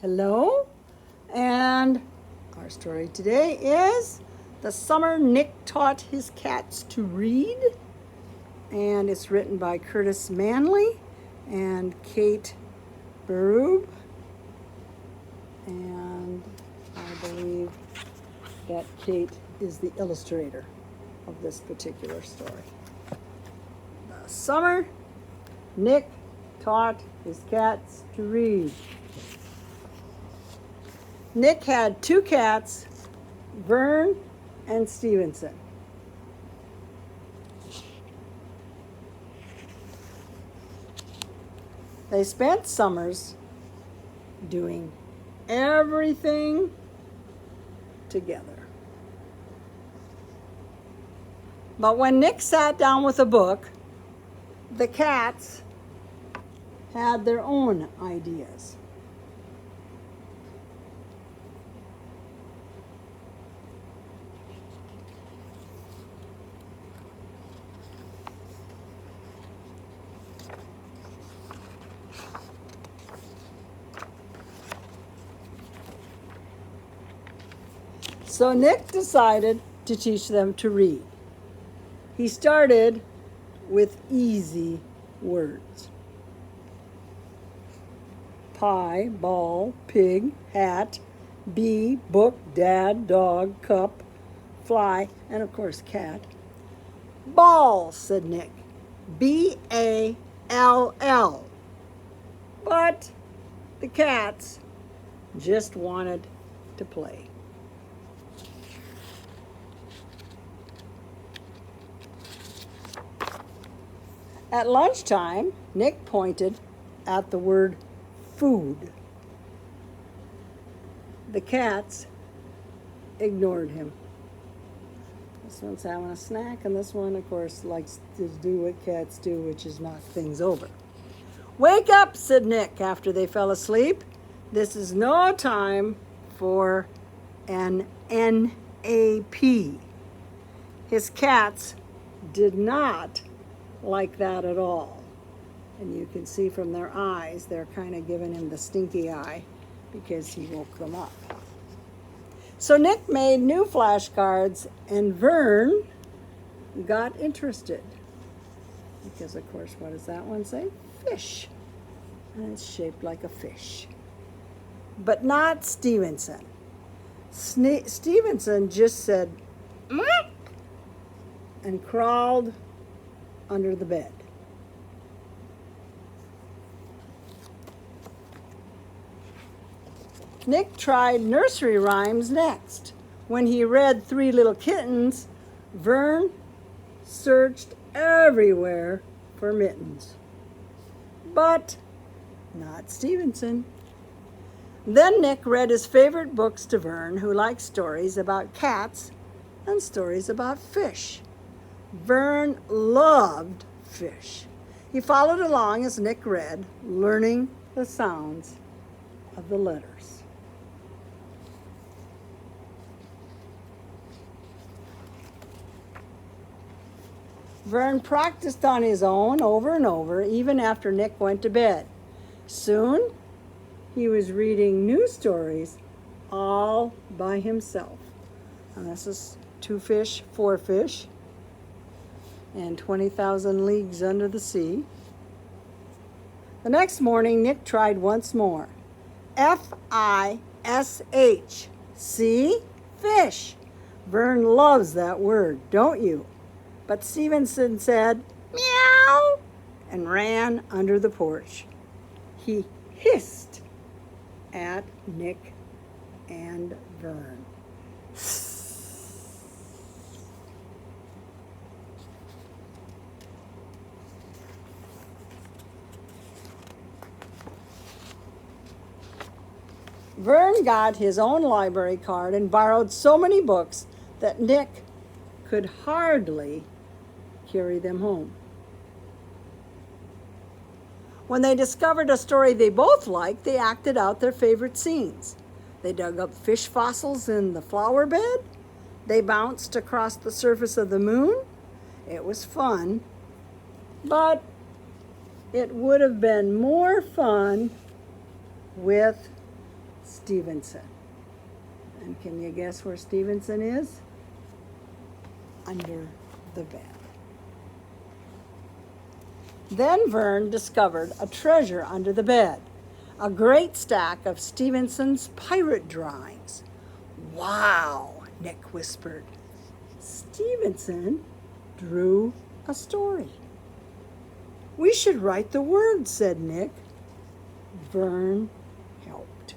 Hello, and our story today is The Summer Nick Taught His Cats to Read, and it's written by Curtis Manley and Kate Berube, and I believe that Kate is the illustrator of this particular story. The Summer Nick Taught His Cats to Read. Nick had two cats, Verne and Stevenson. They spent summers doing everything together. But when Nick sat down with a book, the cats had their own ideas. So Nick decided to teach them to read. He started with easy words. Pie, ball, pig, hat, bee, book, dad, dog, cup, fly, and of course cat. Ball, said Nick. B-A-L-L. But the cats just wanted to play. At lunchtime, Nick pointed at the word food. The cats ignored him. This one's having a snack, and this one, of course, likes to do what cats do, which is knock things over. Wake up, said Nick after they fell asleep. This is no time for an NAP. His cats did not like that at all. And you can see from their eyes, they're kind of giving him the stinky eye because he woke them up. So Nick made new flashcards, and Verne got interested. Because, of course, what does that one say? Fish. And it's shaped like a fish. But not Stevenson. Stevenson just said, "Meow," and crawled under the bed. Nick tried nursery rhymes next. When he read Three Little Kittens, Verne searched everywhere for mittens. But not Stevenson. Then Nick read his favorite books to Verne, who liked stories about cats and stories about fish. Verne loved fish. He followed along as Nick read, learning the sounds of the letters. Verne practiced on his own over and over, even after Nick went to bed. Soon, he was reading new stories all by himself. And this is Two Fish, Four Fish, and 20,000 Leagues Under the Sea. The next morning, Nick tried once more. F-I-S-H. See? Fish. Verne loves that word, don't you? But Stevenson said, meow, and ran under the porch. He hissed at Nick and Verne. Verne got his own library card and borrowed so many books that Nick could hardly carry them home. When they discovered a story they both liked, they acted out their favorite scenes. They dug up fish fossils in the flower bed. They bounced across the surface of the moon. It was fun, but it would have been more fun with Stevenson. And can you guess where Stevenson is? Under the bed. Then Verne discovered a treasure under the bed, a great stack of Stevenson's pirate drawings. Wow, Nick whispered. Stevenson drew a story. We should write the words, said Nick. Verne helped.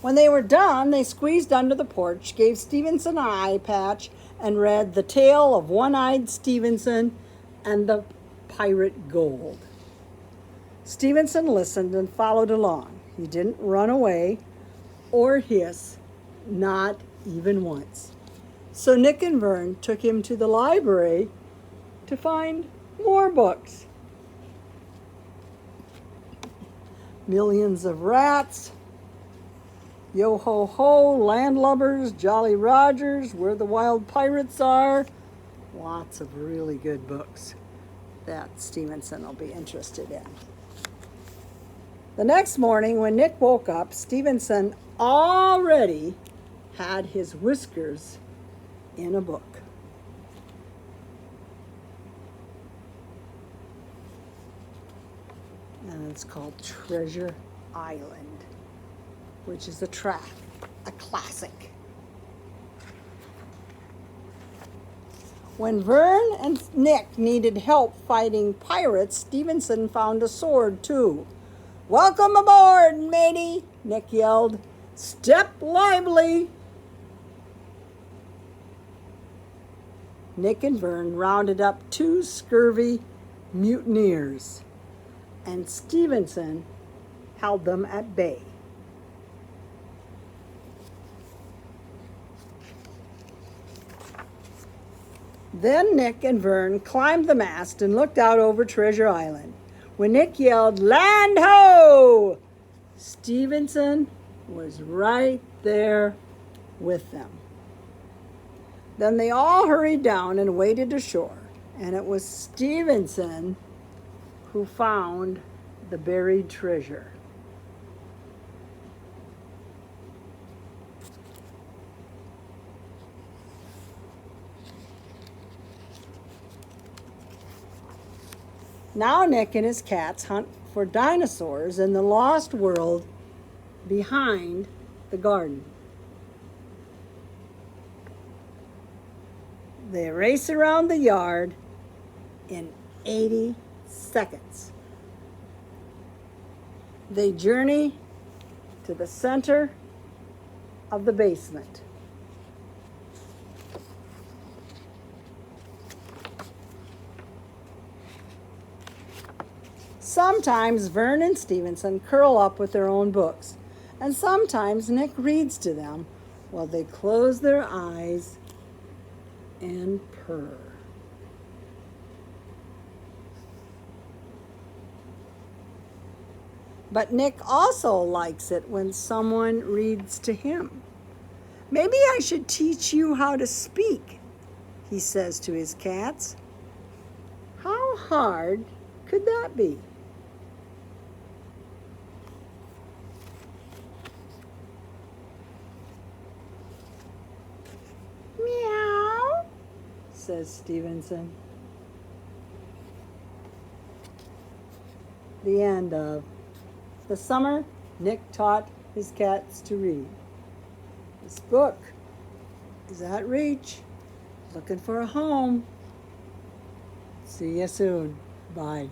When they were done, they squeezed under the porch, gave Stevenson an eye patch, and read The Tale of One-Eyed Stevenson and the Pirate Gold. Stevenson listened and followed along. He didn't run away or hiss, not even once. So Nick and Verne took him to the library to find more books. Millions of Rats, Yo Ho Ho, Landlubbers, Jolly Rogers, Where the Wild Pirates Are. Lots of really good books that Stevenson will be interested in. The next morning when Nick woke up, Stevenson already had his whiskers in a book. And it's called Treasure Island, which is a classic. When Verne and Nick needed help fighting pirates, Stevenson found a sword too. Welcome aboard, matey, Nick yelled. Step lively. Nick and Verne rounded up 2 scurvy mutineers, and Stevenson held them at bay. Then Nick and Verne climbed the mast and looked out over Treasure Island. When Nick yelled, "Land ho!" Stevenson was right there with them. Then they all hurried down and waded ashore, and it was Stevenson who found the buried treasure. Now Nick and his cats hunt for dinosaurs in the lost world behind the garden. They race around the yard in 80 seconds. They journey to the center of the basement. Sometimes Verne and Stevenson curl up with their own books, and sometimes Nick reads to them while they close their eyes and purr. But Nick also likes it when someone reads to him. Maybe I should teach you how to speak, he says to his cats. How hard could that be? Meow, says Stevenson. The end of The Summer Nick Taught His Cats to Read. This book is out reach, looking for a home. See you soon. Bye.